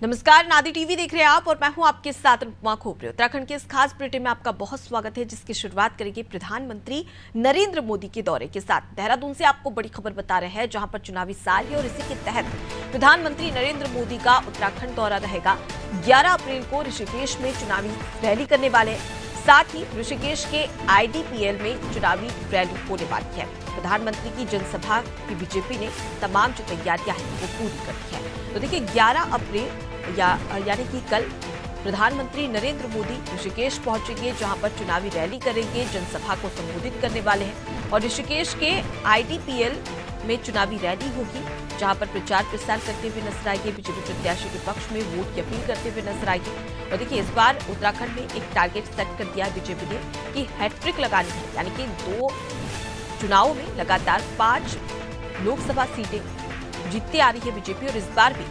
नमस्कार, नादी टीवी देख रहे हैं आप और मैं हूं आपके साथ उपमा खोपरे। उत्तराखंड के इस खास बुलेटिन में आपका बहुत स्वागत है, जिसकी शुरुआत करेंगे प्रधानमंत्री नरेंद्र मोदी के दौरे के साथ। देहरादून से आपको बड़ी खबर बता रहे हैं, जहां पर चुनावी साल है और इसी के तहत प्रधानमंत्री नरेंद्र मोदी का उत्तराखंड दौरा रहेगा। 11 अप्रैल को ऋषिकेश में चुनावी रैली करने वाले हैं। साथ ही ऋषिकेश के IDPL में चुनावी रैली होने वाली है। प्रधानमंत्री की जनसभा की बीजेपी ने तमाम जो तैयारियां हैं वो पूरी कर दी है। तो देखिए 11 अप्रैल यानी कि कल प्रधानमंत्री नरेंद्र मोदी ऋषिकेश पहुंचेंगे, जहां पर चुनावी रैली करेंगे, जनसभा को संबोधित करने वाले हैं। और ऋषिकेश के IDPL में चुनावी रैली होगी, जहां पर प्रचार प्रसार करते हुए नजर आएंगे। बीजेपी प्रत्याशी के पक्ष में वोट की अपील करते हुए नजर आएंगे। और देखिए इस बार उत्तराखंड में एक टारगेट सेट कर दिया है बीजेपी ने कि हैट्रिक लगानी है, यानी कि 2 चुनावों में लगातार 5 लोकसभा सीटें जीतती आ रही है बीजेपी। और इस बार भी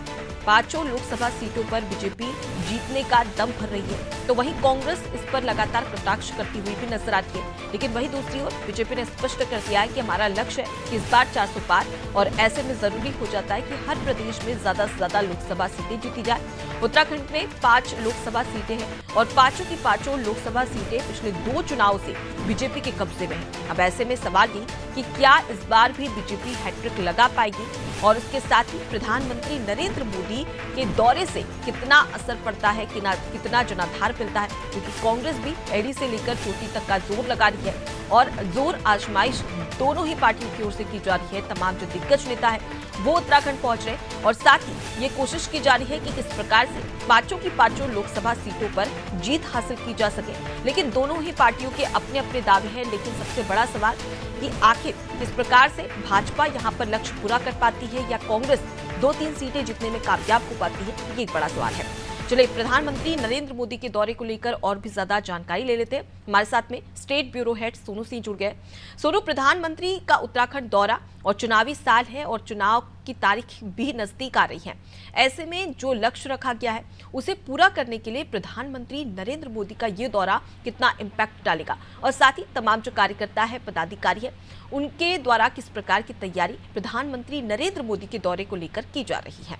5 लोकसभा सीटों पर बीजेपी जीतने का दम भर रही है। तो वहीं कांग्रेस इस पर लगातार कटाक्ष करती हुई भी नजर आती है। लेकिन वहीं दूसरी ओर बीजेपी ने स्पष्ट कर दिया है कि हमारा लक्ष्य है कि इस बार 400 पार, और ऐसे में जरूरी हो जाता है कि हर प्रदेश में ज्यादा से ज्यादा लोकसभा सीटें जीती जाए। उत्तराखंड में 5 लोकसभा सीटें हैं और 5 की 5 लोकसभा सीटें पिछले 2 चुनाव से बीजेपी के कब्जे में है। अब ऐसे में सवाल ये कि क्या इस बार भी बीजेपी हैट्रिक लगा पाएगी, और इसके साथ ही प्रधानमंत्री नरेंद्र मोदी के दौरे से कितना असर पड़ता है, कितना जनाधार मिलता है, क्योंकि कांग्रेस भी एड़ी से लेकर चोटी तक का जोर लगा रही है और जोर आजमाइश दोनों ही पार्टियों की ओर से की जा रही है। तमाम जो दिग्गज नेता है वो उत्तराखंड पहुंच रहे हैं और साथ ही ये कोशिश की जा रही है कि किस प्रकार से 5 की 5 लोकसभा सीटों पर जीत हासिल की जा सके। लेकिन दोनों ही पार्टियों के अपने अपने दावे हैं। लेकिन सबसे बड़ा सवाल कि आखिर किस प्रकार से भाजपा यहाँ पर लक्ष्य पूरा कर पाती है, या कांग्रेस 2-3 सीटें जीतने में कामयाब हो पाती है, ये एक बड़ा सवाल है। चलिए प्रधानमंत्री नरेंद्र मोदी के दौरे को लेकर और भी ज्यादा जानकारी ले लेते हैं। हमारे साथ में state bureau head Sonu Singh जुड़ गए। सोनू, प्रधानमंत्री का उत्तराखंड दौरा और चुनावी साल है और चुनाव की तारीख भी नजदीक आ रही है। ऐसे में जो लक्ष्य रखा गया है उसे पूरा करने के लिए प्रधानमंत्री नरेंद्र मोदी का ये दौरा कितना इम्पैक्ट डालेगा, और साथ ही तमाम जो कार्यकर्ता है, पदाधिकारी है, उनके द्वारा किस प्रकार की तैयारी प्रधानमंत्री नरेंद्र मोदी के दौरे को लेकर की जा रही है।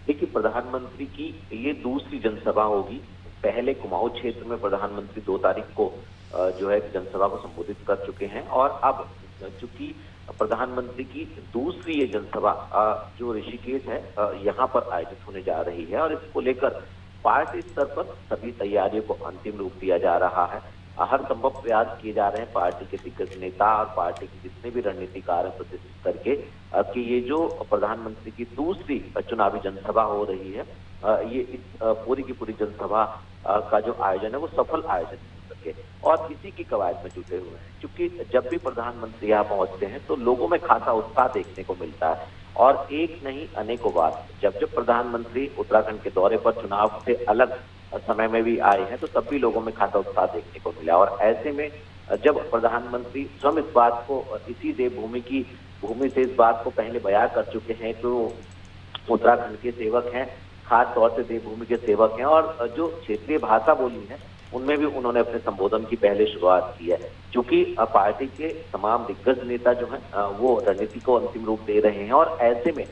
देखिए, प्रधानमंत्री की ये दूसरी जनसभा होगी। पहले कुमाऊं क्षेत्र में प्रधानमंत्री 2 तारीख को जो है जनसभा को संबोधित कर चुके हैं, और अब चूंकि प्रधानमंत्री की दूसरी ये जनसभा जो ऋषिकेश है यहाँ पर आयोजित होने जा रही है, और इसको लेकर पार्टी स्तर पर सभी तैयारियों को अंतिम रूप दिया जा रहा है। हर संभव प्रयास किए जा रहे हैं पार्टी के दिग्गज नेता और पार्टी के जितने भी रणनीतिकार हैं प्रतिष्ठित करके कि ये जो प्रधानमंत्री की दूसरी चुनावी जनसभा हो रही है, ये इस पूरी की पूरी जनसभा का जो आयोजन है वो सफल आयोजन हो सके, और इसी की कवायद में जुटे हुए हैं। क्योंकि जब भी प्रधानमंत्री यहाँ पहुंचते हैं तो लोगों में खासा उत्साह देखने को मिलता है, और एक नहीं अनेकों बार जब जब प्रधानमंत्री उत्तराखंड के दौरे पर चुनाव से अलग समय में भी आए हैं तो तब भी लोगों में खासा उत्साह देखने को मिला। और ऐसे में जब प्रधानमंत्री स्वयं इस बात को, इसी भूमि से इस बात को पहले बयां कर चुके हैं तो उत्तराखंड के सेवक हैं, खास तौर से देवभूमि के सेवक हैं, और जो क्षेत्रीय भाषा बोली है उनमें भी उन्होंने अपने संबोधन की पहले शुरुआत की है। क्योंकि पार्टी के तमाम दिग्गज नेता जो हैं वो रणनीति को अंतिम रूप दे रहे हैं, और ऐसे में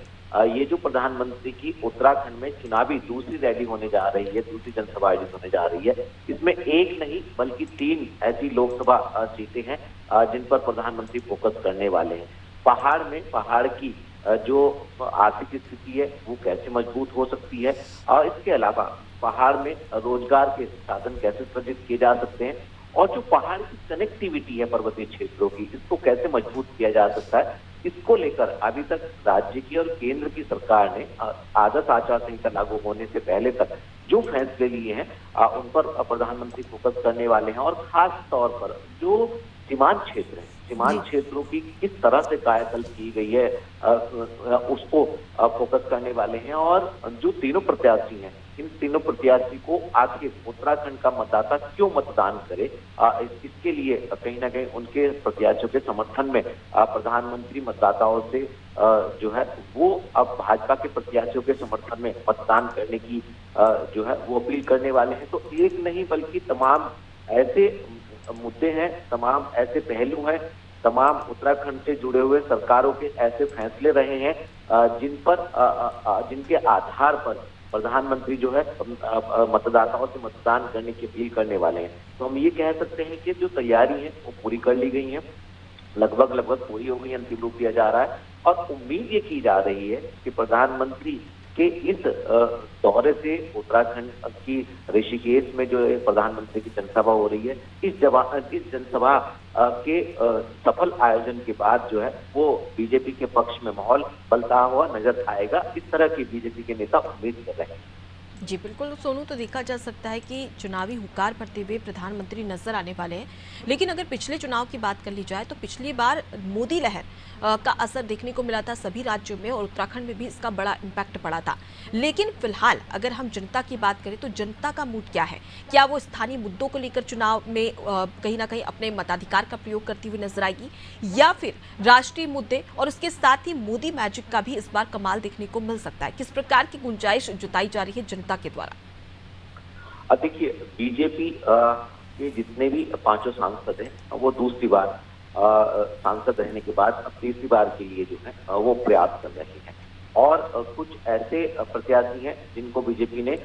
ये जो प्रधानमंत्री की उत्तराखंड में चुनावी दूसरी रैली होने जा रही है, दूसरी जनसभा आयोजित होने जा रही है, इसमें एक नहीं बल्कि 3 ऐसी लोकसभा सीटें हैं जिन पर प्रधानमंत्री फोकस करने वाले हैं। पहाड़ की जो आर्थिक स्थिति है वो कैसे मजबूत हो सकती है, और इसके अलावा पहाड़ में रोजगार के साधन कैसे सृजित किए जा सकते हैं, और जो पहाड़ की कनेक्टिविटी है पर्वतीय क्षेत्रों की, इसको कैसे मजबूत किया जा सकता है, इसको लेकर अभी तक राज्य की और केंद्र की सरकार ने आदर्श आचार संहिता लागू होने से पहले तक जो फैसले लिए हैं उन पर प्रधानमंत्री फोकस करने वाले हैं। और खास तौर पर जो सीमांत क्षेत्र है, सीमांत क्षेत्रों की किस तरह से कायाकल्प की गई है उसको फोकस करने वाले हैं। और जो तीनों प्रत्याशी हैं, इन तीनों प्रत्याशी को आखिर उत्तराखंड का मतदाता क्यों मतदान करे, इसके लिए कहीं ना कहीं उनके प्रत्याशियों के समर्थन में प्रधानमंत्री मतदाताओं से जो है वो अब भाजपा के प्रत्याशियों के समर्थन में मतदान करने की जो है वो अपील करने वाले हैं। तो एक नहीं बल्कि तमाम ऐसे मुद्दे हैं, तमाम ऐसे पहलू हैं, तमाम उत्तराखंड से जुड़े हुए सरकारों के ऐसे फैसले रहे हैं जिन पर जिनके आधार पर प्रधानमंत्री जो है मतदाताओं से मतदान करने की अपील करने वाले हैं। तो हम ये कह सकते हैं कि जो तैयारी है वो पूरी कर ली गई है, लगभग पूरी हो गई, अंतिम रूप दिया जा रहा है और उम्मीद ये की जा रही है कि प्रधानमंत्री के इस दौरे से उत्तराखंड की ऋषिकेश में जो है प्रधानमंत्री की जनसभा हो रही है, इस जनसभा के सफल आयोजन के बाद जो है वो बीजेपी के पक्ष में माहौल बलता हुआ नजर आएगा। इस तरह की बीजेपी के नेता उम्मीद कर रहे हैं। जी बिल्कुल सोनू, तो देखा जा सकता है कि चुनावी हुंकार भरते हुए प्रधानमंत्री नजर आने वाले हैं। लेकिन अगर पिछले चुनाव की बात कर ली जाए तो पिछली बार मोदी लहर का असर देखने को मिला था सभी राज्यों में और उत्तराखंड में भी इसका बड़ा इम्पैक्ट पड़ा था। लेकिन फिलहाल अगर हम जनता की बात करें तो जनता का मूड क्या है? क्या वो स्थानीय मुद्दों को लेकर चुनाव में कहीं ना कहीं अपने मताधिकार का प्रयोग करती हुई नजर आएगी, या फिर राष्ट्रीय मुद्दे और उसके साथ ही मोदी मैजिक का भी इस बार कमाल देखने को मिल सकता है? किस प्रकार की गुंजाइश जताई जा रही है जनता के द्वारा? देखिए, बीजेपी के जितने भी 5 सांसद हैं वो दूसरी बार सांसद रहने के बाद अब तीसरी बार के लिए जो है वो प्रयास कर रहे हैं और कुछ ऐसे प्रत्याशी हैं जिनको बीजेपी ने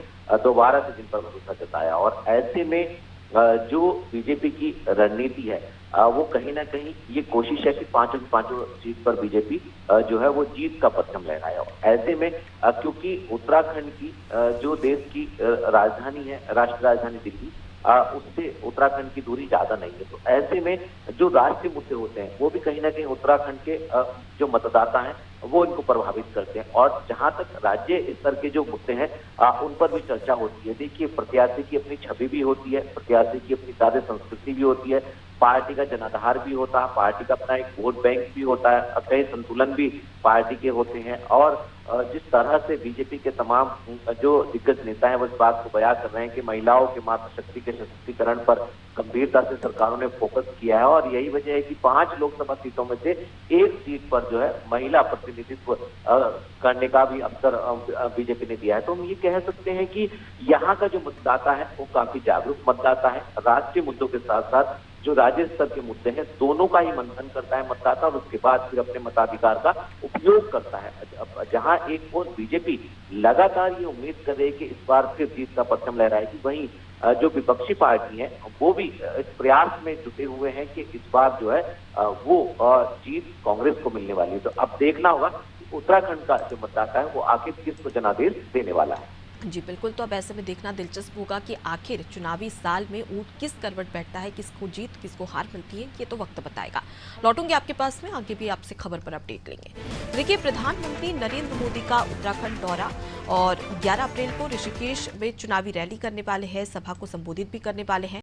दोबारा से जिन पर भरोसा जताया और ऐसे में जो बीजेपी की रणनीति है वो कहीं ना कहीं ये कोशिश है कि पांचों सीट पर बीजेपी जो है वो जीत का परचम लहराए। ऐसे में क्योंकि उत्तराखंड की जो देश की राजधानी है, राष्ट्रीय राजधानी दिल्ली, उससे उत्तराखंड की दूरी ज्यादा नहीं है, तो ऐसे में जो राष्ट्रीय मुद्दे होते हैं वो भी कहीं ना कहीं उत्तराखंड के जो मतदाता हैं वो इनको प्रभावित करते हैं और जहां तक राज्य स्तर के जो मुद्दे हैं उन पर भी चर्चा होती है। देखिए, प्रत्याशी की अपनी छवि भी होती है, प्रत्याशी की अपनी सादे संस्कृति भी होती है, पार्टी का जनाधार भी होता है, पार्टी का अपना एक वोट बैंक भी होता है, कई संतुलन भी पार्टी के होते हैं और जिस तरह से बीजेपी के तमाम जो दिग्गज नेता हैं वो इस बात को बयां कर रहे हैं कि महिलाओं के मातृशक्ति के सशक्तिकरण पर गंभीरता से सरकारों ने फोकस किया है और यही वजह है कि 5 लोकसभा सीटों में से 1 सीट पर जो है महिला प्रतिनिधित्व करने का भी अवसर बीजेपी ने दिया है। तो हम ये कह सकते हैं कि यहाँ का जो मतदाता है वो काफी जागरूक मतदाता है। राष्ट्रीय मुद्दों के साथ साथ जो राज्य स्तर के मुद्दे हैं दोनों का ही मंथन करता है मतदाता और उसके बाद फिर अपने मताधिकार का उपयोग करता है। जहां एक और बीजेपी लगातार ये उम्मीद कर रही है कि इस बार फिर जीत का परचम लहराएगी, वहीं जो विपक्षी पार्टी है वो भी इस प्रयास में जुटे हुए हैं कि इस बार जो है वो जीत कांग्रेस को मिलने वाली है। तो अब देखना होगा कि उत्तराखंड का जो मतदाता है वो आखिर किसको जनादेश देने वाला है। जी बिल्कुल, तो अब ऐसे में देखना दिलचस्प होगा कि आखिर चुनावी साल में ऊंट किस करवट बैठता है, किसको जीत किसको हार मिलती है, ये तो वक्त बताएगा। लौटूंगे आपके पास में, आगे भी आपसे खबर पर अपडेट लेंगे। देखिए, प्रधानमंत्री नरेंद्र मोदी का उत्तराखंड दौरा और 11 अप्रैल को ऋषिकेश में चुनावी रैली करने वाले हैं, सभा को संबोधित भी करने वाले हैं।